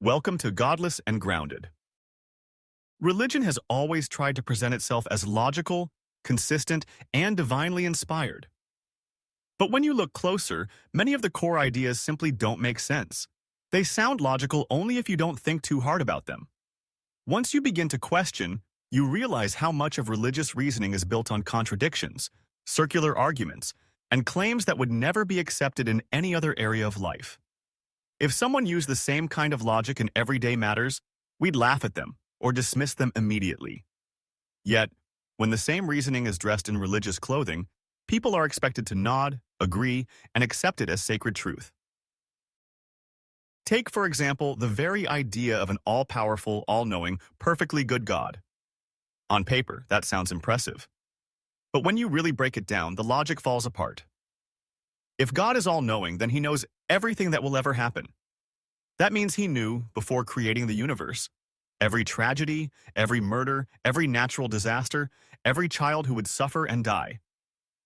Welcome to Godless and Grounded. Religion has always tried to present itself as logical, consistent, and divinely inspired. But when you look closer, many of the core ideas simply don't make sense. They sound logical only if you don't think too hard about them. Once you begin to question, you realize how much of religious reasoning is built on contradictions, circular arguments, and claims that would never be accepted in any other area of life. If someone used the same kind of logic in everyday matters, we'd laugh at them or dismiss them immediately. Yet, when the same reasoning is dressed in religious clothing, people are expected to nod, agree, and accept it as sacred truth. Take, for example, the very idea of an all-powerful, all-knowing, perfectly good God. On paper, that sounds impressive. But when you really break it down, the logic falls apart. If God is all-knowing, then he knows everything that will ever happen. That means he knew, before creating the universe, every tragedy, every murder, every natural disaster, every child who would suffer and die.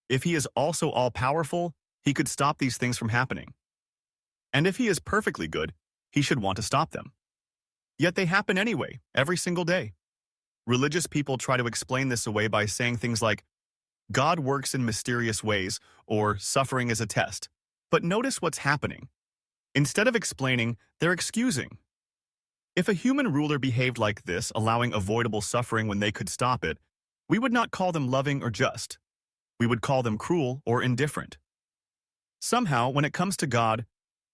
If he is also all-powerful, he could stop these things from happening. And if he is perfectly good, he should want to stop them. Yet they happen anyway, every single day. Religious people try to explain this away by saying things like, God works in mysterious ways, or suffering is a test. But notice what's happening. Instead of explaining, they're excusing. If a human ruler behaved like this, allowing avoidable suffering when they could stop it, we would not call them loving or just. We would call them cruel or indifferent. Somehow, when it comes to God,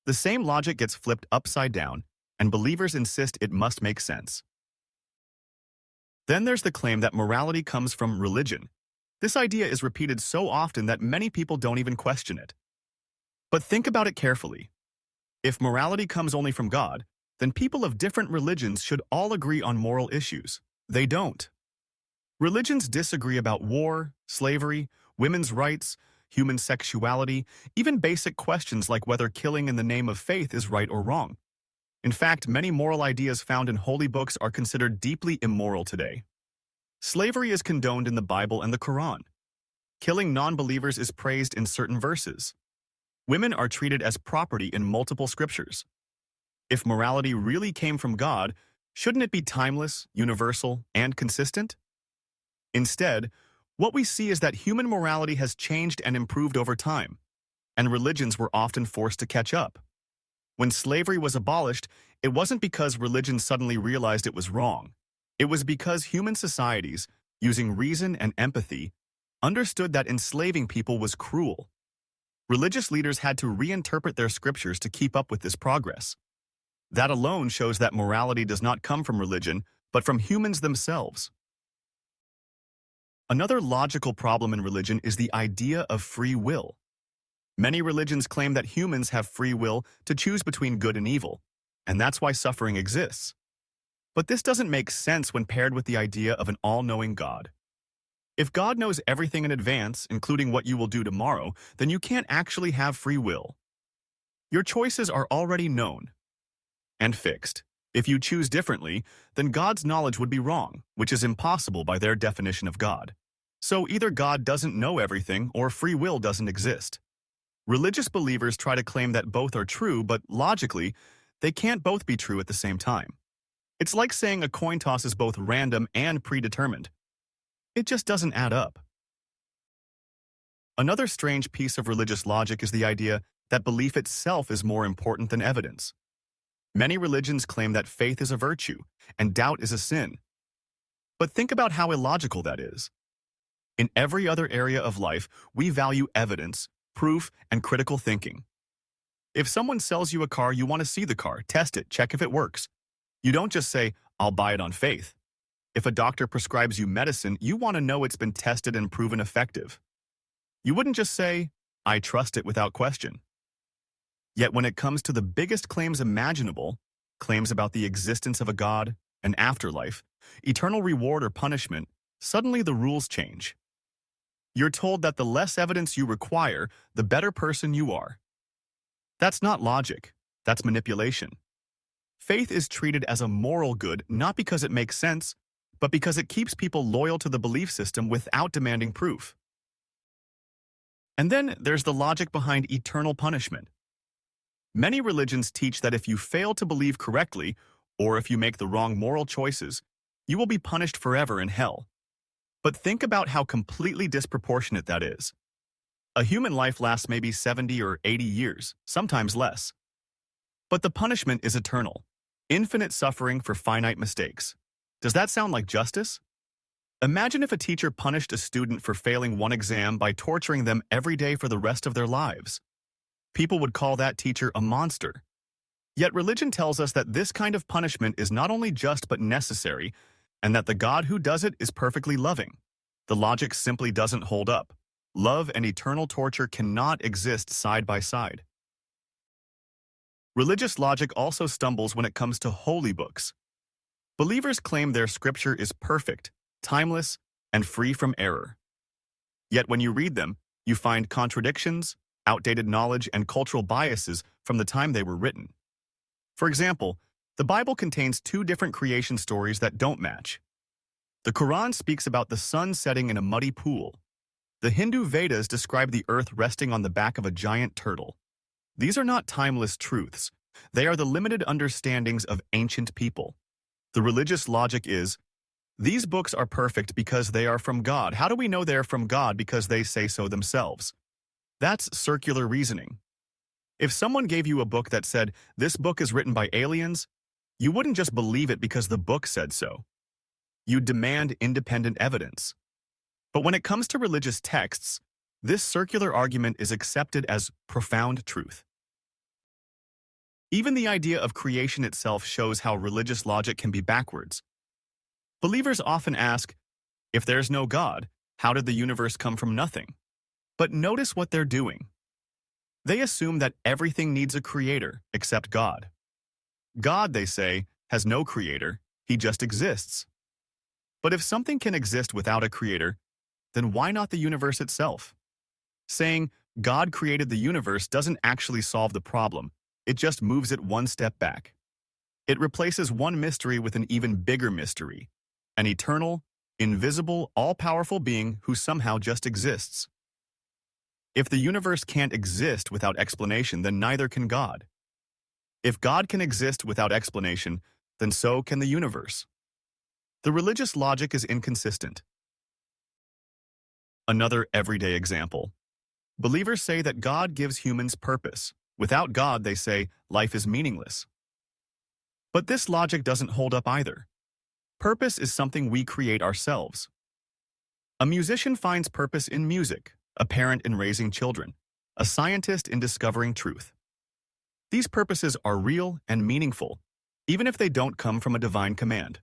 the same logic gets flipped upside down, and believers insist it must make sense. Then there's the claim that morality comes from religion. This idea is repeated so often that many people don't even question it. But think about it carefully. If morality comes only from God, then people of different religions should all agree on moral issues. They don't. Religions disagree about war, slavery, women's rights, human sexuality, even basic questions like whether killing in the name of faith is right or wrong. In fact, many moral ideas found in holy books are considered deeply immoral today. Slavery is condoned in the Bible and the Quran. Killing non-believers is praised in certain verses. Women are treated as property in multiple scriptures. If morality really came from God, shouldn't it be timeless, universal, and consistent? Instead, what we see is that human morality has changed and improved over time, and religions were often forced to catch up. When slavery was abolished, it wasn't because religion suddenly realized it was wrong. It was because human societies, using reason and empathy, understood that enslaving people was cruel. Religious leaders had to reinterpret their scriptures to keep up with this progress. That alone shows that morality does not come from religion, but from humans themselves. Another logical problem in religion is the idea of free will. Many religions claim that humans have free will to choose between good and evil, and that's why suffering exists. But this doesn't make sense when paired with the idea of an all-knowing God. If God knows everything in advance, including what you will do tomorrow, then you can't actually have free will. Your choices are already known and fixed. If you choose differently, then God's knowledge would be wrong, which is impossible by their definition of God. So either God doesn't know everything or free will doesn't exist. Religious believers try to claim that both are true, but logically, they can't both be true at the same time. It's like saying a coin toss is both random and predetermined. It just doesn't add up. Another strange piece of religious logic is the idea that belief itself is more important than evidence. Many religions claim that faith is a virtue and doubt is a sin. But think about how illogical that is. In every other area of life, we value evidence, proof, and critical thinking. If someone sells you a car, you want to see the car, test it, check if it works. You don't just say, I'll buy it on faith. If a doctor prescribes you medicine, you want to know it's been tested and proven effective. You wouldn't just say, I trust it without question. Yet when it comes to the biggest claims imaginable, claims about the existence of a God, an afterlife, eternal reward or punishment, suddenly the rules change. You're told that the less evidence you require, the better person you are. That's not logic, that's manipulation. Faith is treated as a moral good not because it makes sense, but because it keeps people loyal to the belief system without demanding proof. And then there's the logic behind eternal punishment. Many religions teach that if you fail to believe correctly Or if you make the wrong moral choices, you will be punished forever in hell. But think about how completely disproportionate that is. A human life lasts maybe 70 or 80 years, sometimes less. But the punishment is eternal. Infinite suffering for finite mistakes. Does that sound like justice? Imagine if a teacher punished a student for failing one exam by torturing them every day for the rest of their lives. People would call that teacher a monster. Yet religion tells us that this kind of punishment is not only just but necessary, and that the God who does it is perfectly loving. The logic simply doesn't hold up. Love and eternal torture cannot exist side by side. Religious logic also stumbles when it comes to holy books. Believers claim their scripture is perfect, timeless, and free from error. Yet when you read them, you find contradictions, outdated knowledge, and cultural biases from the time they were written. For example, the Bible contains two different creation stories that don't match. The Quran speaks about the sun setting in a muddy pool. The Hindu Vedas describe the earth resting on the back of a giant turtle. These are not timeless truths. They are the limited understandings of ancient people. The religious logic is, these books are perfect because they are from God. How do we know they're from God? Because they say so themselves. That's circular reasoning. If someone gave you a book that said, this book is written by aliens, you wouldn't just believe it because the book said so. You'd demand independent evidence. But when it comes to religious texts, this circular argument is accepted as profound truth. Even the idea of creation itself shows how religious logic can be backwards. Believers often ask, if there's no God, how did the universe come from nothing? But notice what they're doing. They assume that everything needs a creator except God. God, they say, has no creator, he just exists. But if something can exist without a creator, then why not the universe itself? Saying God created the universe doesn't actually solve the problem, it just moves it one step back. It replaces one mystery with an even bigger mystery, an eternal, invisible, all-powerful being who somehow just exists. If the universe can't exist without explanation, then neither can God. If God can exist without explanation, then so can the universe. The religious logic is inconsistent. Another everyday example. Believers say that God gives humans purpose. Without God, they say, life is meaningless. But this logic doesn't hold up either. Purpose is something we create ourselves. A musician finds purpose in music, a parent in raising children, a scientist in discovering truth. These purposes are real and meaningful, even if they don't come from a divine command.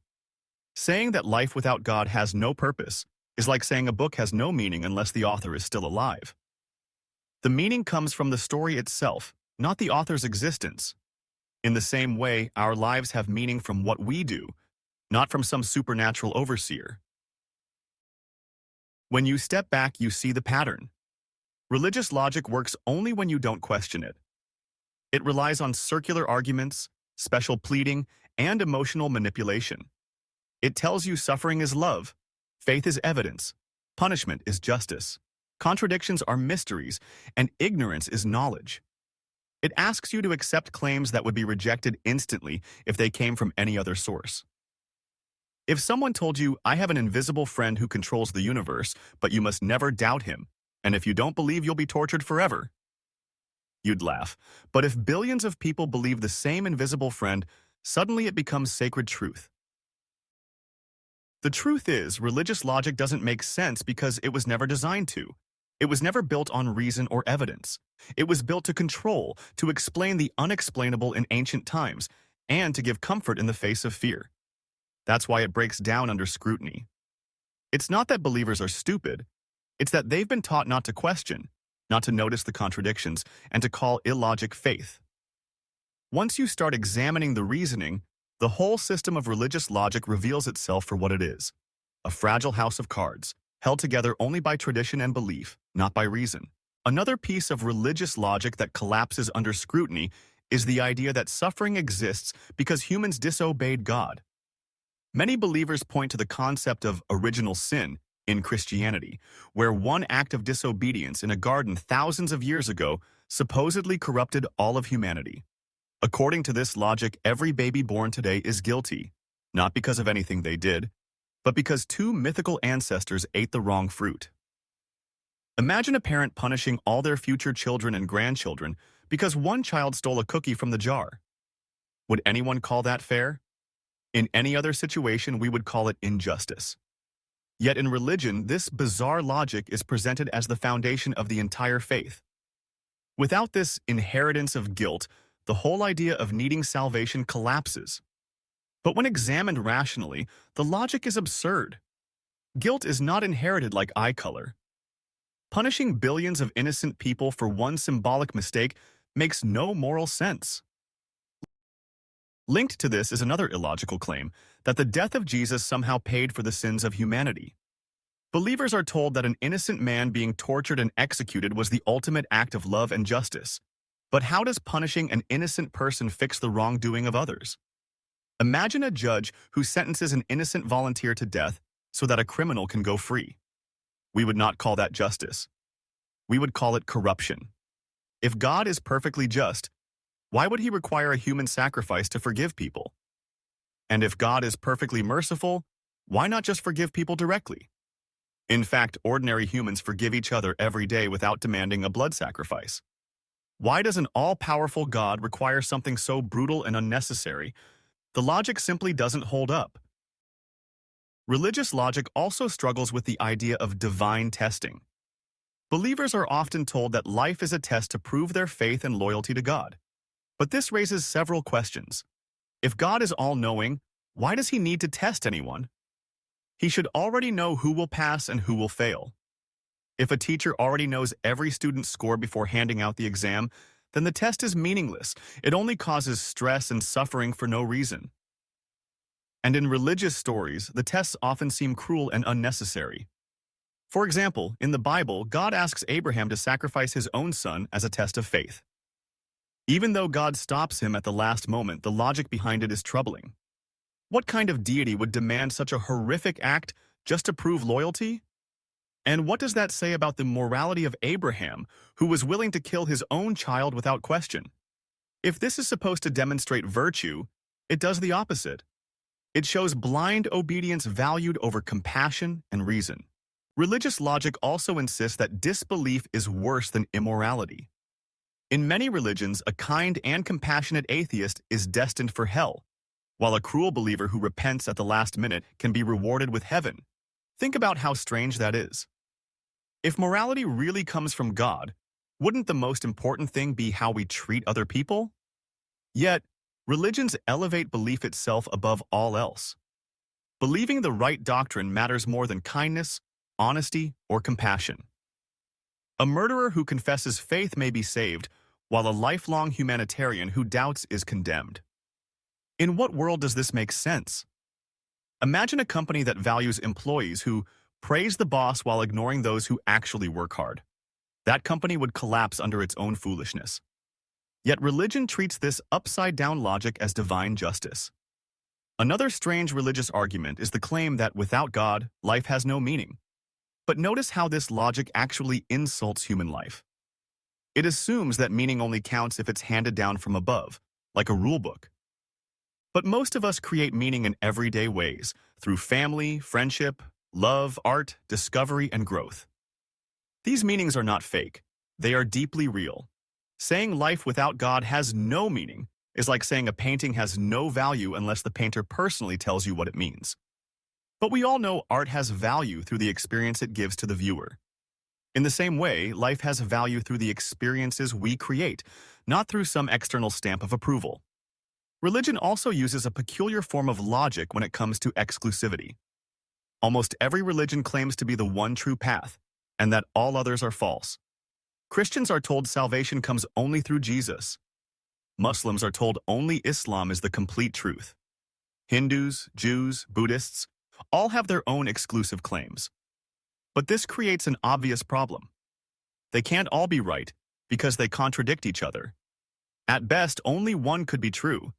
Saying that life without God has no purpose is like saying a book has no meaning unless the author is still alive. The meaning comes from the story itself, not the author's existence. In the same way, our lives have meaning from what we do, not from some supernatural overseer. When you step back, you see the pattern. Religious logic works only when you don't question it. It relies on circular arguments, special pleading, and emotional manipulation. It tells you suffering is love, faith is evidence, punishment is justice, contradictions are mysteries, and ignorance is knowledge. It asks you to accept claims that would be rejected instantly if they came from any other source. If someone told you, I have an invisible friend who controls the universe, but you must never doubt him, and if you don't believe you'll be tortured forever, you'd laugh. But if billions of people believe the same invisible friend, suddenly it becomes sacred truth. The truth is, religious logic doesn't make sense because it was never designed to. It was never built on reason or evidence. It was built to control, to explain the unexplainable in ancient times, and to give comfort in the face of fear. That's why it breaks down under scrutiny. It's not that believers are stupid. It's that they've been taught not to question, not to notice the contradictions, and to call illogic faith. Once you start examining the reasoning, the whole system of religious logic reveals itself for what it is: a fragile house of cards, held together only by tradition and belief, not by reason. Another piece of religious logic that collapses under scrutiny is the idea that suffering exists because humans disobeyed God. Many believers point to the concept of original sin in Christianity, where one act of disobedience in a garden thousands of years ago supposedly corrupted all of humanity. According to this logic, every baby born today is guilty, not because of anything they did, but because two mythical ancestors ate the wrong fruit. Imagine a parent punishing all their future children and grandchildren because one child stole a cookie from the jar. Would anyone call that fair? In any other situation, we would call it injustice. Yet in religion, this bizarre logic is presented as the foundation of the entire faith. Without this inheritance of guilt, the whole idea of needing salvation collapses. But when examined rationally, the logic is absurd. Guilt is not inherited like eye color. Punishing billions of innocent people for one symbolic mistake makes no moral sense. Linked to this is another illogical claim, that the death of Jesus somehow paid for the sins of humanity. Believers are told that an innocent man being tortured and executed was the ultimate act of love and justice. But how does punishing an innocent person fix the wrongdoing of others? Imagine a judge who sentences an innocent volunteer to death so that a criminal can go free. We would not call that justice. We would call it corruption. If God is perfectly just, why would he require a human sacrifice to forgive people? And if God is perfectly merciful, why not just forgive people directly? In fact, ordinary humans forgive each other every day without demanding a blood sacrifice. Why does an all-powerful God require something so brutal and unnecessary? The logic simply doesn't hold up. Religious logic also struggles with the idea of divine testing. Believers are often told that life is a test to prove their faith and loyalty to God. But this raises several questions. If God is all-knowing, why does he need to test anyone? He should already know who will pass and who will fail. If a teacher already knows every student's score before handing out the exam, then the test is meaningless. It only causes stress and suffering for no reason. And in religious stories, the tests often seem cruel and unnecessary. For example, in the Bible, God asks Abraham to sacrifice his own son as a test of faith. Even though God stops him at the last moment, the logic behind it is troubling. What kind of deity would demand such a horrific act just to prove loyalty? And what does that say about the morality of Abraham, who was willing to kill his own child without question? If this is supposed to demonstrate virtue, it does the opposite. It shows blind obedience valued over compassion and reason. Religious logic also insists that disbelief is worse than immorality. In many religions, a kind and compassionate atheist is destined for hell, while a cruel believer who repents at the last minute can be rewarded with heaven. Think about how strange that is. If morality really comes from God, wouldn't the most important thing be how we treat other people? Yet, religions elevate belief itself above all else. Believing the right doctrine matters more than kindness, honesty, or compassion. A murderer who confesses faith may be saved, while a lifelong humanitarian who doubts is condemned. In what world does this make sense? Imagine a company that values employees who praise the boss while ignoring those who actually work hard. That company would collapse under its own foolishness. Yet religion treats this upside-down logic as divine justice. Another strange religious argument is the claim that without God, life has no meaning. But notice how this logic actually insults human life. It assumes that meaning only counts if it's handed down from above, like a rulebook. But most of us create meaning in everyday ways, through family, friendship, love, art, discovery, and growth. These meanings are not fake. They are deeply real. Saying life without God has no meaning is like saying a painting has no value unless the painter personally tells you what it means. But we all know art has value through the experience it gives to the viewer. In the same way, life has value through the experiences we create, not through some external stamp of approval. Religion also uses a peculiar form of logic when it comes to exclusivity. Almost every religion claims to be the one true path, and that all others are false. Christians are told salvation comes only through Jesus. Muslims are told only Islam is the complete truth. Hindus, Jews, Buddhists, all have their own exclusive claims. But this creates an obvious problem. They can't all be right because they contradict each other. At best, only one could be true.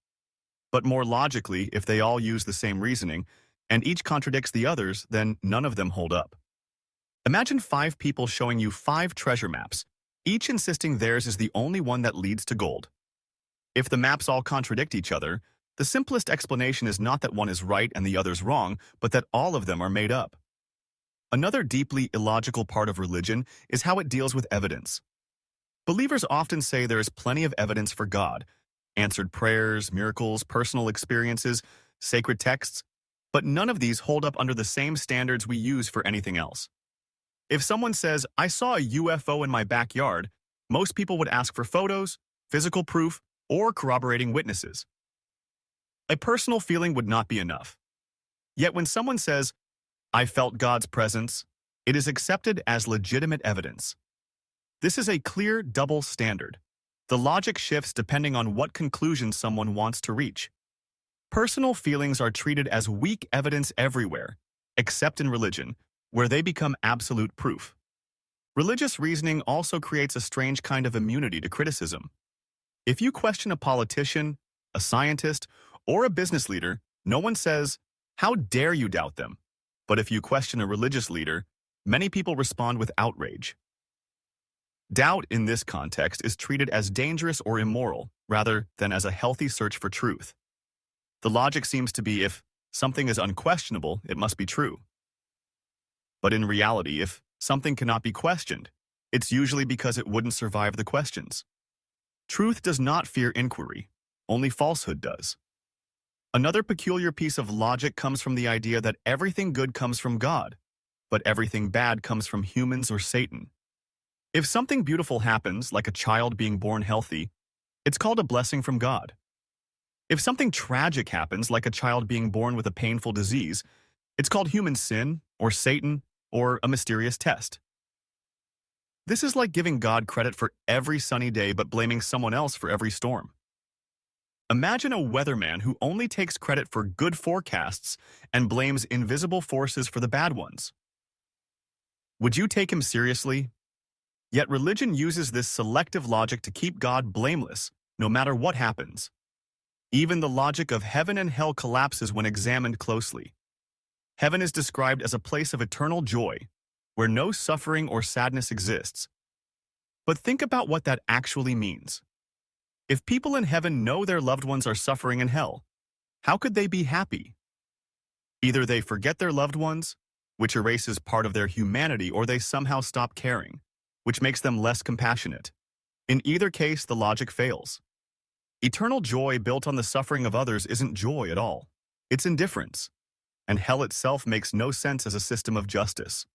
But more logically, if they all use the same reasoning, and each contradicts the others, then none of them hold up. Imagine 5 people showing you 5 treasure maps, each insisting theirs is the only one that leads to gold. If the maps all contradict each other, the simplest explanation is not that one is right and the other's wrong, but that all of them are made up. Another deeply illogical part of religion is how it deals with evidence. Believers often say there is plenty of evidence for God, answered prayers, miracles, personal experiences, sacred texts, but none of these hold up under the same standards we use for anything else. If someone says, "I saw a UFO in my backyard," most people would ask for photos, physical proof, or corroborating witnesses. A personal feeling would not be enough. Yet when someone says, "I felt God's presence," it is accepted as legitimate evidence. This is a clear double standard. The logic shifts depending on what conclusion someone wants to reach. Personal feelings are treated as weak evidence everywhere, except in religion, where they become absolute proof. Religious reasoning also creates a strange kind of immunity to criticism. If you question a politician, a scientist, or a business leader, no one says, "How dare you doubt them?" But if you question a religious leader, many people respond with outrage. Doubt in this context is treated as dangerous or immoral, rather than as a healthy search for truth. The logic seems to be if something is unquestionable, it must be true. But in reality, if something cannot be questioned, it's usually because it wouldn't survive the questions. Truth does not fear inquiry, only falsehood does. Another peculiar piece of logic comes from the idea that everything good comes from God, but everything bad comes from humans or Satan. If something beautiful happens, like a child being born healthy, it's called a blessing from God. If something tragic happens, like a child being born with a painful disease, it's called human sin, or Satan, or a mysterious test. This is like giving God credit for every sunny day but blaming someone else for every storm. Imagine a weatherman who only takes credit for good forecasts and blames invisible forces for the bad ones. Would you take him seriously? Yet religion uses this selective logic to keep God blameless, no matter what happens. Even the logic of heaven and hell collapses when examined closely. Heaven is described as a place of eternal joy, where no suffering or sadness exists. But think about what that actually means. If people in heaven know their loved ones are suffering in hell, how could they be happy? Either they forget their loved ones, which erases part of their humanity, or they somehow stop caring, which makes them less compassionate. In either case, the logic fails. Eternal joy built on the suffering of others isn't joy at all. It's indifference. And hell itself makes no sense as a system of justice.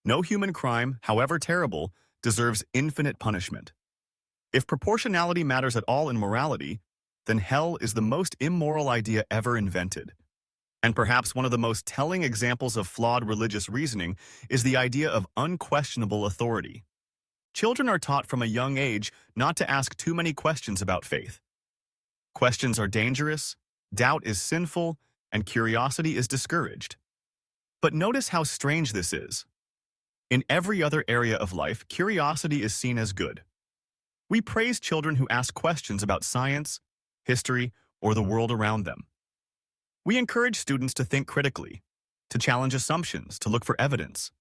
No human crime, however terrible, deserves infinite punishment. If proportionality matters at all in morality, then hell is the most immoral idea ever invented. And perhaps one of the most telling examples of flawed religious reasoning is the idea of unquestionable authority. Children are taught from a young age not to ask too many questions about faith. Questions are dangerous, doubt is sinful, and curiosity is discouraged. But notice how strange this is. In every other area of life, curiosity is seen as good. We praise children who ask questions about science, history, or the world around them. We encourage students to think critically, to challenge assumptions, to look for evidence.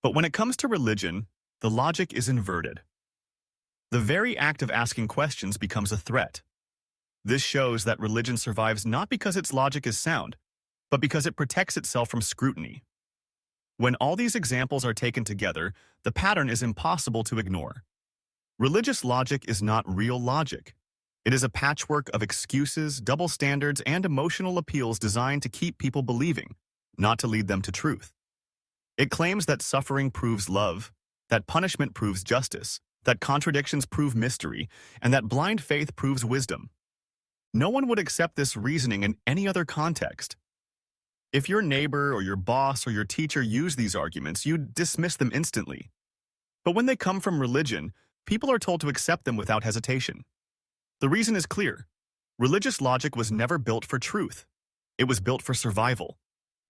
But when it comes to religion, the logic is inverted. The very act of asking questions becomes a threat. This shows that religion survives not because its logic is sound, but because it protects itself from scrutiny. When all these examples are taken together, the pattern is impossible to ignore. Religious logic is not real logic. It is a patchwork of excuses, double standards, and emotional appeals designed to keep people believing, not to lead them to truth. It claims that suffering proves love, that punishment proves justice, that contradictions prove mystery, and that blind faith proves wisdom. No one would accept this reasoning in any other context. If your neighbor or your boss or your teacher use these arguments, you dismiss them instantly. But when they come from religion, people are told to accept them without hesitation. The reason is clear. Religious logic was never built for truth. It was built for survival.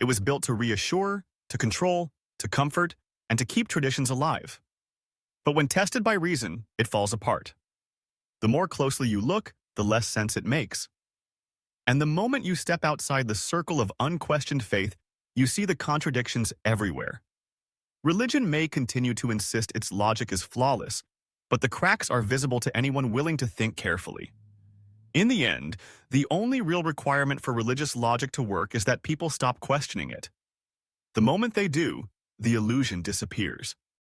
It was built to reassure, to control, to comfort, and to keep traditions alive. But when tested by reason, it falls apart. The more closely you look, the less sense it makes. And the moment you step outside the circle of unquestioned faith, you see the contradictions everywhere. Religion may continue to insist its logic is flawless, but the cracks are visible to anyone willing to think carefully. In the end, the only real requirement for religious logic to work is that people stop questioning it. The moment they do, the illusion disappears.